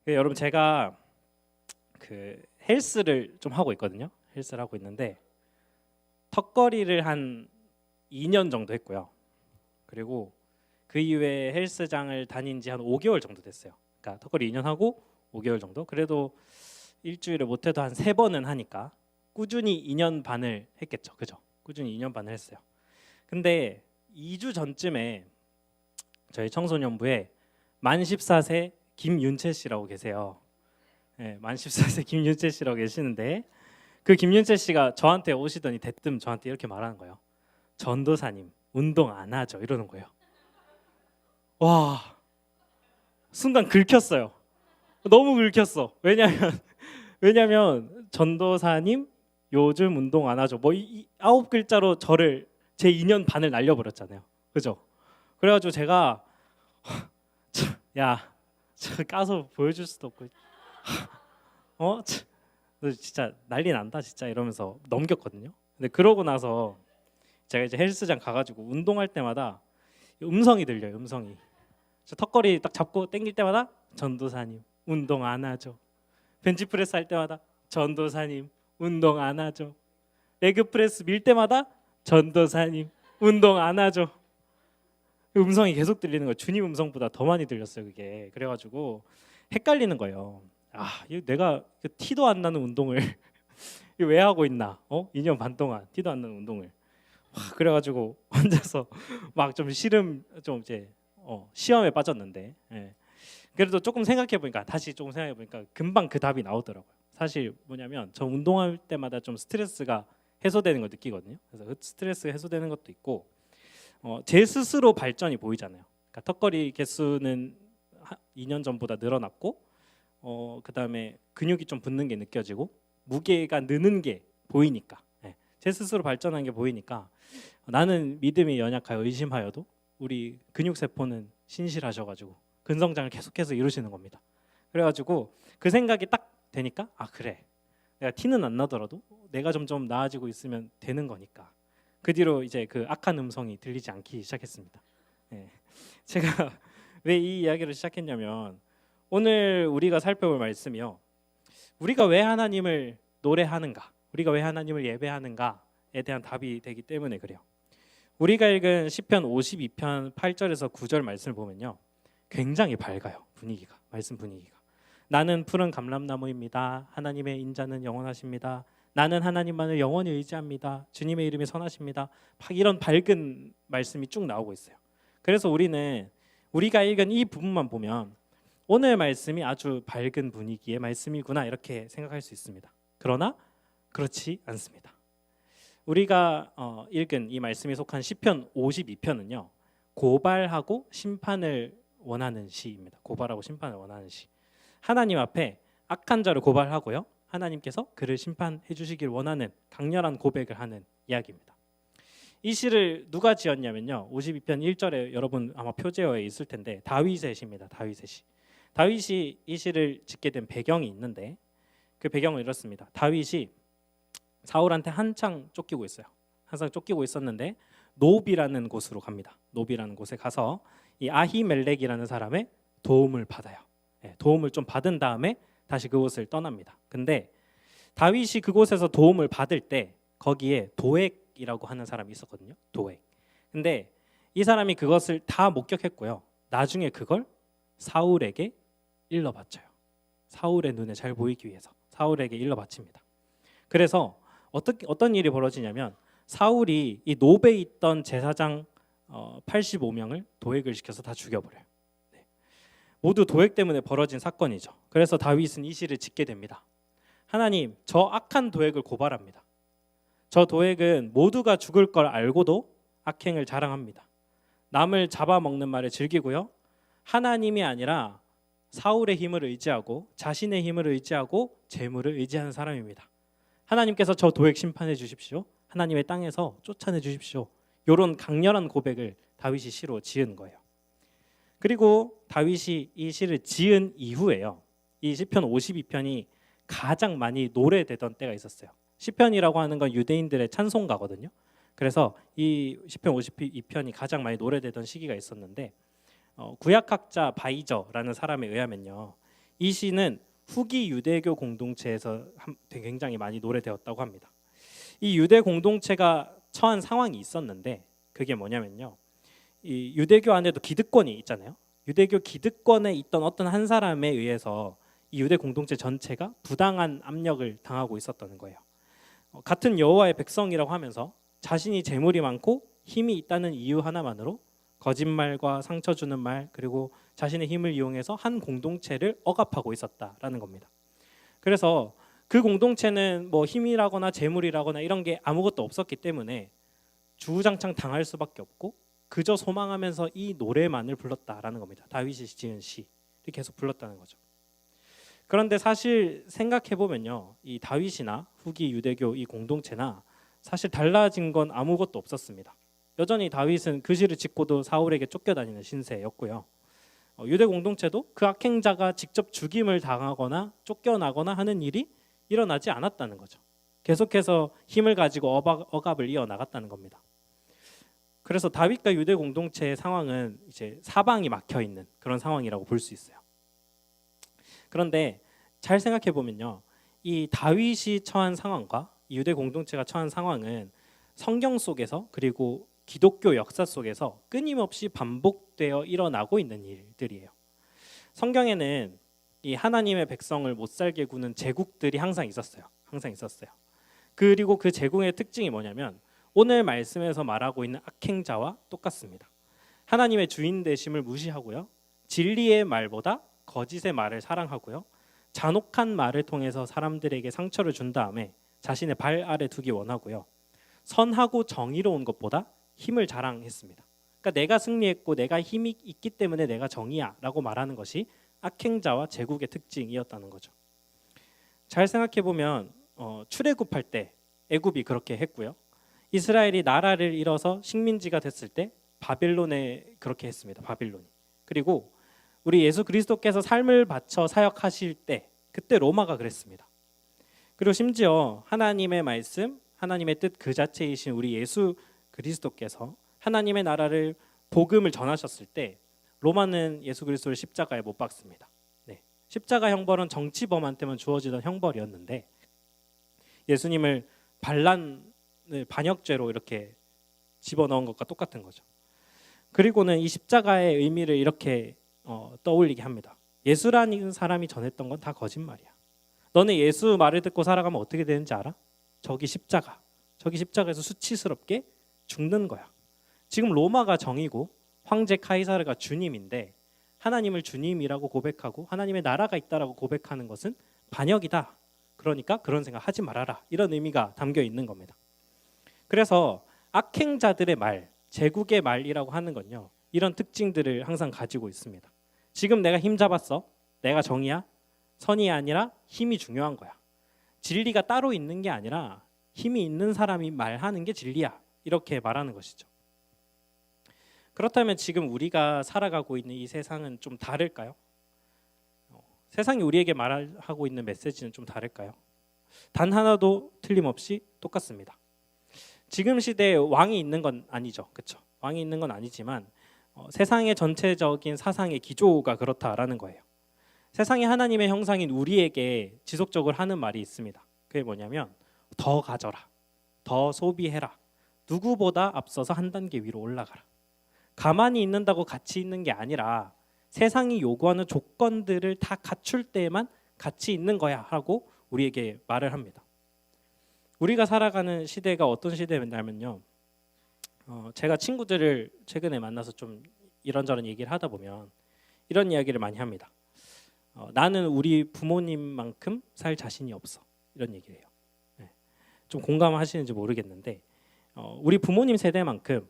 여러분 제가 그 헬스를 좀 하고 있거든요. 헬스를 하고 있는데 턱걸이를 한 2년 정도 했고요. 그리고 그 이후에 헬스장을 다닌 지 한 5개월 정도 됐어요. 그러니까 턱걸이 2년 하고 5개월 정도. 그래도 일주일에 못해도 한 3번은 하니까 꾸준히 2년 반을 했겠죠. 그죠? 꾸준히 2년 반을 했어요. 근데 2주 전쯤에 저희 청소년부에 만 14세 김윤채 씨라고 계세요. 네, 만 14세 김윤채 씨라고 계시는데 그 김윤채 씨가 저한테 오시더니 대뜸 저한테 이렇게 말하는 거예요. 전도사님 운동 안 하죠? 이러는 거예요. 와, 순간 긁혔어요. 너무 긁혔어. 왜냐면 전도사님 요즘 운동 안 하죠. 뭐 이 9글자로 저를 제 2년 반을 날려버렸잖아요. 그죠? 그래가지고 제가 야, 저 까서 보여줄 수도 없고 너 진짜 난리 난다 진짜 이러면서 넘겼거든요. 근데 그러고 나서 제가 이제 헬스장 가가지고 운동할 때마다 음성이 들려요. 음성이. 저 턱걸이 딱 잡고 당길 때마다 전도사님 운동 안 하죠. 벤치프레스 할 때마다 전도사님 운동 안 하죠. 레그프레스 밀 때마다 전도사님 운동 안 하죠. 음성이 계속 들리는 거예요. 주님 음성보다 더 많이 들렸어요. 그게. 그래가지고 헷갈리는 거예요. 이거 내가 티도 안 나는 운동을 왜 하고 있나? 2년 반 동안 티도 안 나는 운동을. 그래가지고 혼자서 막 좀 이제 시험에 빠졌는데, 예. 그래도 조금 생각해 보니까 다시 조금 생각해 보니까 금방 그 답이 나오더라고요. 사실 뭐냐면 저 운동할 때마다 좀 스트레스가 해소되는 걸 느끼거든요. 그래서 그 스트레스가 해소되는 것도 있고, 제 스스로 발전이 보이잖아요. 그러니까 턱걸이 개수는 2년 전보다 늘어났고, 그다음에 근육이 좀 붙는 게 느껴지고 무게가 느는 게 보이니까, 예. 제 스스로 발전한 게 보이니까 나는 믿음이 연약하여 의심하여도 우리 근육 세포는 신실하셔가지고 근성장을 계속해서 이루시는 겁니다. 그래가지고 그 생각이 딱 되니까 그래, 내가 티는 안 나더라도 내가 점점 나아지고 있으면 되는 거니까 그 뒤로 이제 그 악한 음성이 들리지 않기 시작했습니다. 예. 제가 왜 이 이야기를 시작했냐면 오늘 우리가 살펴볼 말씀이요. 우리가 왜 하나님을 노래하는가, 우리가 왜 하나님을 예배하는가에 대한 답이 되기 때문에 그래요. 우리가 읽은 시편 52편 8절에서 9절 말씀을 보면요, 굉장히 밝아요. 분위기가, 말씀 분위기가. 나는 푸른 감람나무입니다. 하나님의 인자는 영원하십니다. 나는 하나님만을 영원히 의지합니다. 주님의 이름이 선하십니다. 이런 밝은 말씀이 쭉 나오고 있어요. 그래서 우리가 읽은 이 부분만 보면 오늘 말씀이 아주 밝은 분위기의 말씀이구나 이렇게 생각할 수 있습니다. 그러나 그렇지 않습니다. 우리가 읽은 이 말씀이 속한 시편 52편은요, 고발하고 심판을 원하는 시입니다. 고발하고 심판을 원하는 시. 하나님 앞에 악한 자를 고발하고요, 하나님께서 그를 심판해 주시길 원하는 강렬한 고백을 하는 이야기입니다. 이 시를 누가 지었냐면요, 52편 1절에 여러분 아마 표제어에 있을 텐데 다윗의 시입니다. 다윗의 시. 다윗이 이 시를 짓게 된 배경이 있는데 그 배경은 이렇습니다. 다윗이 사울한테 한창 쫓기고 있어요. 항상 쫓기고 있었는데 노비라는 곳으로 갑니다. 노비라는 곳에 가서 이 아히멜렉이라는 사람의 도움을 받아요. 도움을 좀 받은 다음에 다시 그곳을 떠납니다. 근데 다윗이 그곳에서 도움을 받을 때 거기에 도액이라고 하는 사람이 있었거든요. 도액. 근데 이 사람이 그것을 다 목격했고요. 나중에 그걸 사울에게 일러 바쳐요. 사울의 눈에 잘 보이기 위해서 사울에게 일러 바칩니다. 그래서 어떤 일이 벌어지냐면 사울이 이 노베에 있던 제사장 85명을 도액을 시켜서 다 죽여버려요. 네. 모두 도액 때문에 벌어진 사건이죠. 그래서 다윗은 이 시를 짓게 됩니다. 하나님, 저 악한 도액을 고발합니다. 저 도액은 모두가 죽을 걸 알고도 악행을 자랑합니다. 남을 잡아먹는 말을 즐기고요, 하나님이 아니라 사울의 힘을 의지하고 자신의 힘을 의지하고 재물을 의지하는 사람입니다. 하나님께서 저 도액 심판해 주십시오. 하나님의 땅에서 쫓아내 주십시오. 이런 강렬한 고백을 다윗이 시로 지은 거예요. 그리고 다윗이 이 시를 지은 이후에요, 이 시편 52편이 가장 많이 노래되던 때가 있었어요. 시편이라고 하는 건 유대인들의 찬송가거든요. 그래서 이 시편 52편이 가장 많이 노래되던 시기가 있었는데 구약학자 바이저라는 사람에 의하면요, 이 시는 후기 유대교 공동체에서 굉장히 많이 노래되었다고 합니다. 이 유대 공동체가 처한 상황이 있었는데 그게 뭐냐면요. 이 유대교 안에도 기득권이 있잖아요. 유대교 기득권에 있던 어떤 한 사람에 의해서 이 유대 공동체 전체가 부당한 압력을 당하고 있었다는 거예요. 같은 여호와의 백성이라고 하면서 자신이 재물이 많고 힘이 있다는 이유 하나만으로 거짓말과 상처 주는 말 그리고 자신의 힘을 이용해서 한 공동체를 억압하고 있었다라는 겁니다. 그래서 그 공동체는 뭐 힘이라거나 재물이라거나 이런 게 아무것도 없었기 때문에 주구장창 당할 수밖에 없고 그저 소망하면서 이 노래만을 불렀다라는 겁니다. 다윗이 지은 시를 계속 불렀다는 거죠. 그런데 사실 생각해 보면요, 이 다윗이나 후기 유대교 이 공동체나 사실 달라진 건 아무것도 없었습니다. 여전히 다윗은 그 시를 짓고도 사울에게 쫓겨다니는 신세였고요. 유대 공동체도 그 악행자가 직접 죽임을 당하거나 쫓겨나거나 하는 일이 일어나지 않았다는 거죠. 계속해서 힘을 가지고 억압을 이어나갔다는 겁니다. 그래서 다윗과 유대 공동체의 상황은 이제 사방이 막혀 있는 그런 상황이라고 볼 수 있어요. 그런데 잘 생각해 보면요, 이 다윗이 처한 상황과 유대 공동체가 처한 상황은 성경 속에서 그리고 기독교 역사 속에서 끊임없이 반복되어 일어나고 있는 일들이에요. 성경에는 이 하나님의 백성을 못 살게 구는 제국들이 항상 있었어요. 그리고 그 제국의 특징이 뭐냐면 오늘 말씀에서 말하고 있는 악행자와 똑같습니다. 하나님의 주인 되심을 무시하고요. 진리의 말보다 거짓의 말을 사랑하고요. 잔혹한 말을 통해서 사람들에게 상처를 준 다음에 자신의 발 아래 두기 원하고요. 선하고 정의로운 것보다 힘을 자랑했습니다. 그러니까 내가 승리했고 내가 힘이 있기 때문에 내가 정의야 라고 말하는 것이 악행자와 제국의 특징이었다는 거죠. 잘 생각해 보면 출애굽할 때 애굽이 그렇게 했고요. 이스라엘이 나라를 잃어서 식민지가 됐을 때 바벨론에 그렇게 했습니다. 바빌론이. 그리고 우리 예수 그리스도께서 삶을 바쳐 사역하실 때 그때 로마가 그랬습니다. 그리고 심지어 하나님의 말씀, 하나님의 뜻 그 자체이신 우리 예수 그리스도께서 하나님의 나라를 복음을 전하셨을 때 로마는 예수 그리스도를 십자가에 못 박습니다. 네. 십자가 형벌은 정치범한테만 주어지던 형벌이었는데 예수님을 반역죄로 이렇게 집어넣은 것과 똑같은 거죠. 그리고는 이 십자가의 의미를 이렇게 떠올리게 합니다. 예수라는 사람이 전했던 건 다 거짓말이야. 너네 예수 말을 듣고 살아가면 어떻게 되는지 알아? 저기 십자가에서 수치스럽게 죽는 거야. 지금 로마가 정이고 황제 카이사르가 주님인데 하나님을 주님이라고 고백하고 하나님의 나라가 있다라고 고백하는 것은 반역이다. 그러니까 그런 생각 하지 말아라. 이런 의미가 담겨 있는 겁니다. 그래서 악행자들의 말, 제국의 말이라고 하는 건요, 이런 특징들을 항상 가지고 있습니다. 지금 내가 힘 잡았어. 내가 정의야. 선이 아니라 힘이 중요한 거야. 진리가 따로 있는 게 아니라 힘이 있는 사람이 말하는 게 진리야. 이렇게 말하는 것이죠. 그렇다면 지금 우리가 살아가고 있는 이 세상은 좀 다를까요? 세상이 우리에게 말하고 있는 메시지는 좀 다를까요? 단 하나도 틀림없이 똑같습니다. 지금 시대에 왕이 있는 건 아니죠. 그렇죠? 왕이 있는 건 아니지만 세상의 전체적인 사상의 기조가 그렇다라는 거예요. 세상이 하나님의 형상인 우리에게 지속적으로 하는 말이 있습니다. 그게 뭐냐면 더 가져라. 더 소비해라. 누구보다 앞서서 한 단계 위로 올라가라. 가만히 있는다고 가치 있는 게 아니라 세상이 요구하는 조건들을 다 갖출 때에만 가치 있는 거야 하고 우리에게 말을 합니다. 우리가 살아가는 시대가 어떤 시대냐면요. 제가 친구들을 최근에 만나서 좀 이런저런 얘기를 하다 보면 이런 이야기를 많이 합니다. 나는 우리 부모님만큼 살 자신이 없어. 이런 얘기를 해요. 네. 좀 공감하시는지 모르겠는데 우리 부모님 세대만큼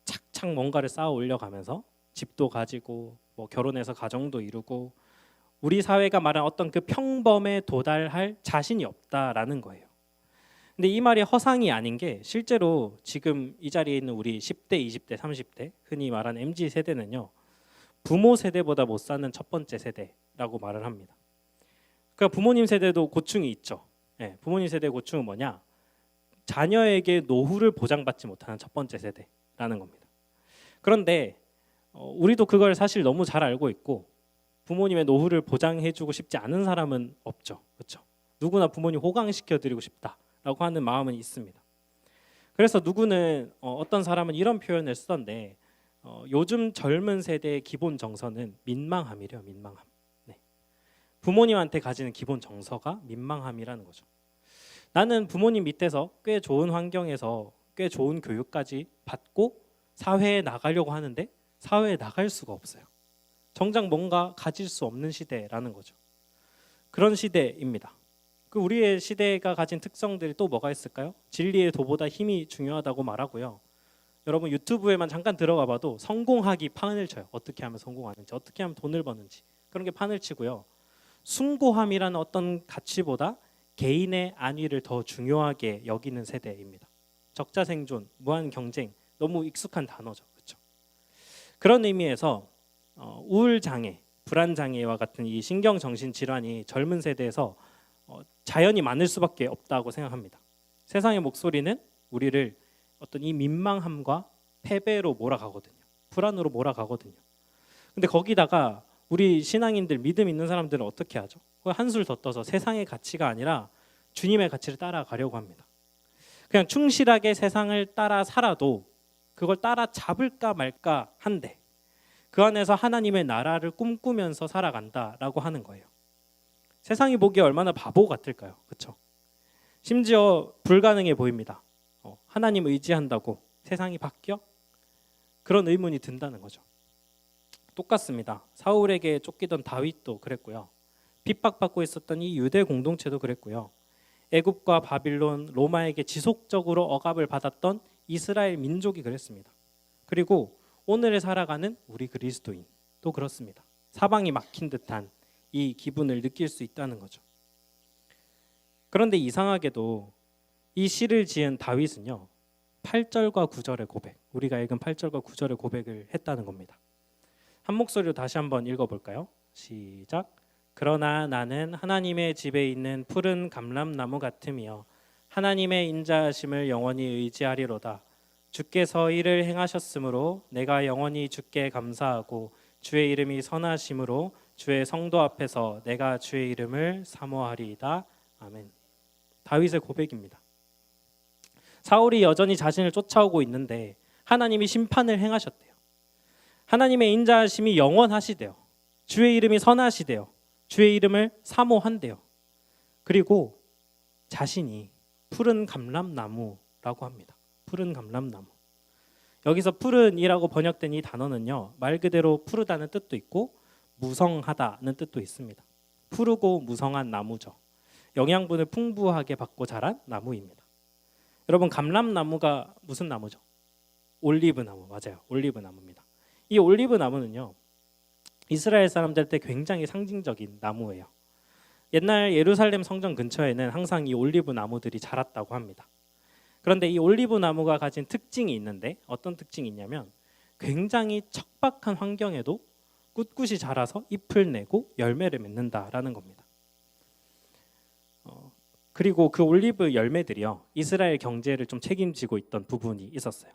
착착 뭔가를 쌓아 올려가면서 집도 가지고 뭐 결혼해서 가정도 이루고 우리 사회가 말한 어떤 그 평범에 도달할 자신이 없다라는 거예요. 근데 이 말이 허상이 아닌 게 실제로 지금 이 자리에 있는 우리 10대, 20대, 30대 흔히 말하는 MZ 세대는요. 부모 세대보다 못 사는 첫 번째 세대라고 말을 합니다. 그러니까 부모님 세대도 고충이 있죠. 네, 부모님 세대의 고충은 뭐냐? 자녀에게 노후를 보장받지 못하는 첫 번째 세대라는 겁니다. 그런데 우리도 그걸 사실 너무 잘 알고 있고 부모님의 노후를 보장해주고 싶지 않은 사람은 없죠. 그렇죠? 누구나 부모님 호강시켜드리고 싶다라고 하는 마음은 있습니다. 그래서 누구는 어떤 사람은 이런 표현을 쓰던데 요즘 젊은 세대의 기본 정서는 민망함이래요. 민망함. 네. 부모님한테 가지는 기본 정서가 민망함이라는 거죠. 나는 부모님 밑에서 꽤 좋은 환경에서 꽤 좋은 교육까지 받고 사회에 나가려고 하는데 사회에 나갈 수가 없어요. 정작 뭔가 가질 수 없는 시대라는 거죠. 그런 시대입니다. 그 우리의 시대가 가진 특성들이 또 뭐가 있을까요? 진리의 도보다 힘이 중요하다고 말하고요. 여러분 유튜브에만 잠깐 들어가 봐도 성공하기 판을 쳐요. 어떻게 하면 성공하는지, 어떻게 하면 돈을 버는지 그런 게 판을 치고요. 숭고함이라는 어떤 가치보다 개인의 안위를 더 중요하게 여기는 세대입니다. 적자생존, 무한 경쟁 너무 익숙한 단어죠. 그렇죠? 그런 의미에서 우울장애, 불안장애와 같은 이 신경정신질환이 젊은 세대에서 자연히 많을 수밖에 없다고 생각합니다. 세상의 목소리는 우리를 어떤 이 민망함과 패배로 몰아가거든요. 불안으로 몰아가거든요. 근데 거기다가 우리 신앙인들, 믿음 있는 사람들은 어떻게 하죠? 한술 더 떠서 세상의 가치가 아니라 주님의 가치를 따라가려고 합니다. 그냥 충실하게 세상을 따라 살아도 그걸 따라 잡을까 말까 한데 그 안에서 하나님의 나라를 꿈꾸면서 살아간다라고 하는 거예요. 세상이 보기에 얼마나 바보 같을까요? 그렇죠? 심지어 불가능해 보입니다. 하나님 의지한다고 세상이 바뀌어? 그런 의문이 든다는 거죠. 똑같습니다. 사울에게 쫓기던 다윗도 그랬고요. 핍박받고 있었던 이 유대 공동체도 그랬고요. 애굽과 바빌론, 로마에게 지속적으로 억압을 받았던 이스라엘 민족이 그랬습니다. 그리고 오늘을 살아가는 우리 그리스도인도 그렇습니다. 사방이 막힌 듯한 이 기분을 느낄 수 있다는 거죠. 그런데 이상하게도 이 시를 지은 다윗은요. 8절과 9절의 고백, 우리가 읽은 8절과 9절의 고백을 했다는 겁니다. 한 목소리로 다시 한번 읽어볼까요? 시작. 그러나 나는 하나님의 집에 있는 푸른 감람나무 같으며 하나님의 인자하심을 영원히 의지하리로다. 주께서 이를 행하셨으므로 내가 영원히 주께 감사하고 주의 이름이 선하심으로 주의 성도 앞에서 내가 주의 이름을 사모하리이다. 아멘. 다윗의 고백입니다. 사울이 여전히 자신을 쫓아오고 있는데 하나님이 심판을 행하셨대요. 하나님의 인자하심이 영원하시대요. 주의 이름이 선하시대요. 주의 이름을 사모한대요. 그리고 자신이 푸른 감람나무라고 합니다. 푸른 감람나무. 여기서 푸른이라고 번역된 이 단어는요. 말 그대로 푸르다는 뜻도 있고 무성하다는 뜻도 있습니다. 푸르고 무성한 나무죠. 영양분을 풍부하게 받고 자란 나무입니다. 여러분 감람나무가 무슨 나무죠? 올리브나무. 맞아요. 올리브나무입니다. 이 올리브나무는요. 이스라엘 사람들한테 굉장히 상징적인 나무예요. 옛날 예루살렘 성전 근처에는 항상 이 올리브 나무들이 자랐다고 합니다. 그런데 이 올리브 나무가 가진 특징이 있는데 어떤 특징이 있냐면 굉장히 척박한 환경에도 꿋꿋이 자라서 잎을 내고 열매를 맺는다라는 겁니다. 그리고 그 올리브 열매들이요. 이스라엘 경제를 좀 책임지고 있던 부분이 있었어요.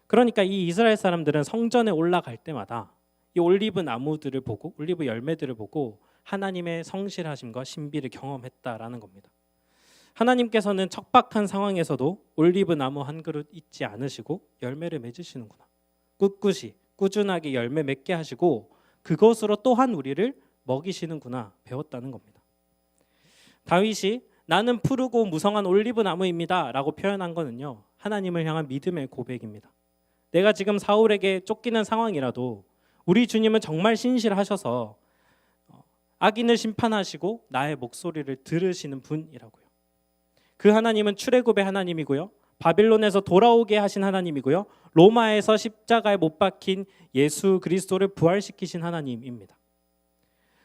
그러니까 이 이스라엘 사람들은 성전에 올라갈 때마다 이 올리브 나무들을 보고 올리브 열매들을 보고 하나님의 성실하심과 신비를 경험했다라는 겁니다. 하나님께서는 척박한 상황에서도 올리브 나무 한 그릇 잊지 않으시고 열매를 맺으시는구나. 꿋꿋이 꾸준하게 열매 맺게 하시고 그것으로 또한 우리를 먹이시는구나 배웠다는 겁니다. 다윗이 나는 푸르고 무성한 올리브 나무입니다 라고 표현한 거는요. 하나님을 향한 믿음의 고백입니다. 내가 지금 사울에게 쫓기는 상황이라도 우리 주님은 정말 신실하셔서 악인을 심판하시고 나의 목소리를 들으시는 분이라고요. 그 하나님은 출애굽의 하나님이고요. 바빌론에서 돌아오게 하신 하나님이고요. 로마에서 십자가에 못 박힌 예수 그리스도를 부활시키신 하나님입니다.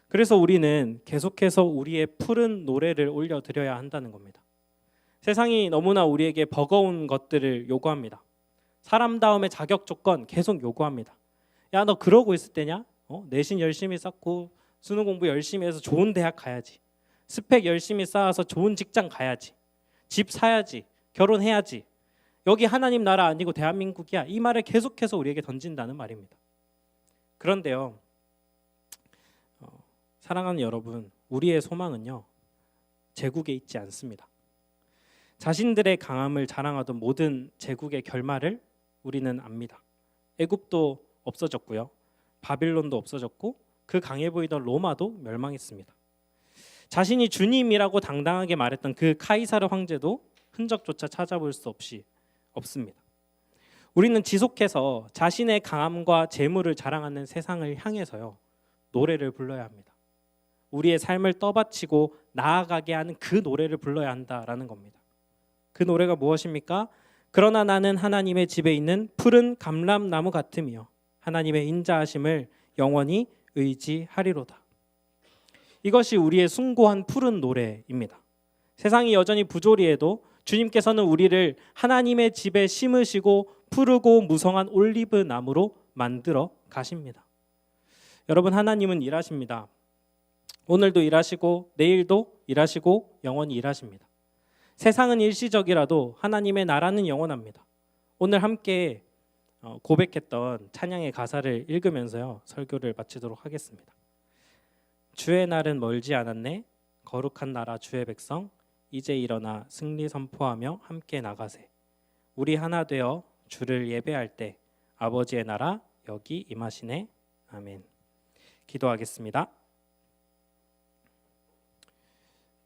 그래서 우리는 계속해서 우리의 푸른 노래를 올려드려야 한다는 겁니다. 세상이 너무나 우리에게 버거운 것들을 요구합니다. 사람다움의 자격 조건 계속 요구합니다. 야, 너 그러고 있을 때냐? 내신 열심히 쌓고 수능 공부 열심히 해서 좋은 대학 가야지. 스펙 열심히 쌓아서 좋은 직장 가야지. 집 사야지. 결혼해야지. 여기 하나님 나라 아니고 대한민국이야. 이 말을 계속해서 우리에게 던진다는 말입니다. 그런데요. 사랑하는 여러분, 우리의 소망은요, 제국에 있지 않습니다. 자신들의 강함을 자랑하던 모든 제국의 결말을 우리는 압니다. 애굽도 없어졌고요, 바빌론도 없어졌고, 그 강해 보이던 로마도 멸망했습니다. 자신이 주님이라고 당당하게 말했던 그 카이사르 황제도 흔적조차 찾아볼 수 없이 없습니다. 우리는 지속해서 자신의 강함과 재물을 자랑하는 세상을 향해서요, 노래를 불러야 합니다. 우리의 삶을 떠받치고 나아가게 하는 그 노래를 불러야 한다라는 겁니다. 그 노래가 무엇입니까? 그러나 나는 하나님의 집에 있는 푸른 감람나무 같으며 하나님의 인자하심을 영원히 의지하리로다. 이것이 우리의 숭고한 푸른 노래입니다. 세상이 여전히 부조리해도 주님께서는 우리를 하나님의 집에 심으시고 푸르고 무성한 올리브 나무로 만들어 가십니다. 여러분, 하나님은 일하십니다. 오늘도 일하시고 내일도 일하시고 영원히 일하십니다. 세상은 일시적이라도 하나님의 나라는 영원합니다. 오늘 함께 고백했던 찬양의 가사를 읽으면서요, 설교를 마치도록 하겠습니다. 주의 날은 멀지 않았네. 거룩한 나라 주의 백성 이제 일어나 승리 선포하며 함께 나가세. 우리 하나 되어 주를 예배할 때 아버지의 나라 여기 임하시네. 아멘. 기도하겠습니다.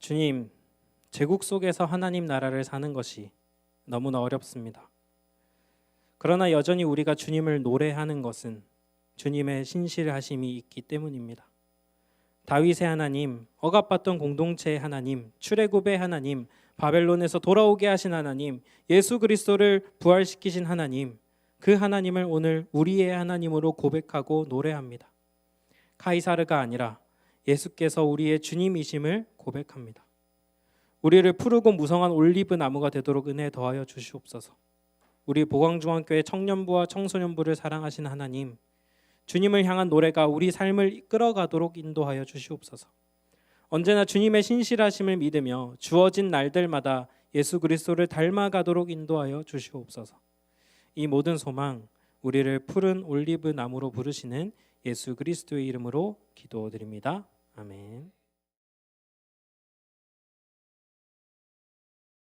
주님, 제국 속에서 하나님 나라를 사는 것이 너무나 어렵습니다. 그러나 여전히 우리가 주님을 노래하는 것은 주님의 신실하심이 있기 때문입니다. 다윗의 하나님, 억압받던 공동체의 하나님, 출애굽의 하나님, 바벨론에서 돌아오게 하신 하나님, 예수 그리스도를 부활시키신 하나님, 그 하나님을 오늘 우리의 하나님으로 고백하고 노래합니다. 카이사르가 아니라 예수께서 우리의 주님이심을 고백합니다. 우리를 푸르고 무성한 올리브 나무가 되도록 은혜 더하여 주시옵소서. 우리 보광중앙교회 청년부와 청소년부를 사랑하신 하나님, 주님을 향한 노래가 우리 삶을 이끌어가도록 인도하여 주시옵소서. 언제나 주님의 신실하심을 믿으며 주어진 날들마다 예수 그리스도를 닮아가도록 인도하여 주시옵소서. 이 모든 소망 우리를 푸른 올리브 나무로 부르시는 예수 그리스도의 이름으로 기도드립니다. 아멘.